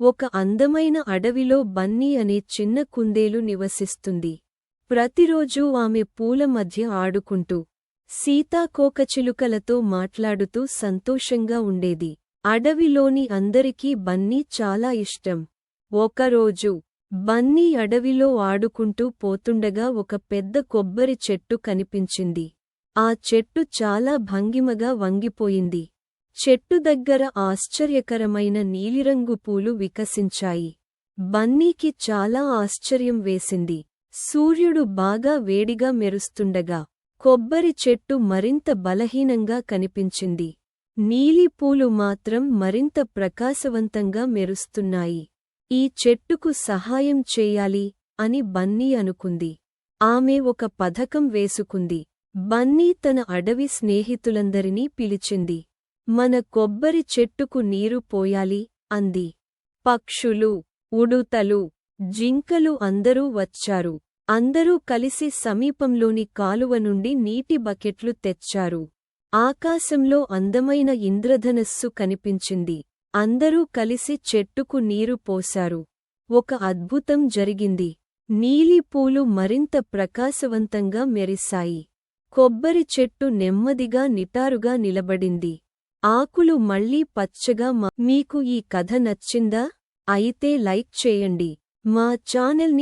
ఒక అందమైన అడవిలో బన్నీ అనే చిన్న కుందేలు నివసిస్తుంది. ప్రతిరోజూ ఆమె పూల మధ్య ఆడుకుంటూ సీతాకోకచిలుకలతో మాట్లాడుతూ సంతోషంగా ఉండేది. అడవిలోని అందరికీ బన్నీ చాలా ఇష్టం. ఒకరోజు బన్నీ అడవిలో ఆడుకుంటూ పోతుండగా ఒక పెద్ద కొబ్బరి చెట్టు కనిపించింది. ఆ చెట్టు చాలా భంగిమగా వంగిపోయింది. చెట్టు దగ్గర ఆశ్చర్యకరమైన నీలిరంగు పూలు వికసించాయి. బన్నీకి చాలా ఆశ్చర్యం వేసింది. సూర్యుడు బాగా వేడిగా మెరుస్తుండగా కొబ్బరి చెట్టు మరింత బలహీనంగా కనిపించింది. నీలి పూలు మాత్రం మరింత ప్రకాశవంతంగా మెరుస్తున్నాయి. ఈ చెట్టుకు సహాయం చేయాలి అని బన్నీ అనుకుంది. ఆమె ఒక పథకం వేసుకుంది. బన్నీ తన అడవి స్నేహితులందరినీ పిలిచింది. మన కొబ్బరి చెట్టుకు నీరు పోయాలి అంది. పక్షులు, ఉడుతలు, జింకలు అందరూ వచ్చారు. అందరూ కలిసి సమీపంలోని కాలువ నుండి నీటి బకెట్లు తెచ్చారు. ఆకాశంలో అందమైన ఇంద్రధనస్సు కనిపించింది. అందరూ కలిసి చెట్టుకు నీరు పోశారు. ఒక అద్భుతం జరిగింది. నీలి పూలు మరింత ప్రకాశవంతంగా మెరిశాయి. కొబ్బరి చెట్టు నెమ్మదిగా నిటారుగా నిలబడింది. ఆకులు మళ్లీ పచ్చగా మీకు ఈ కథ నచ్చిందా? అయితే లైక్ చేయండి. మా ఛానల్ని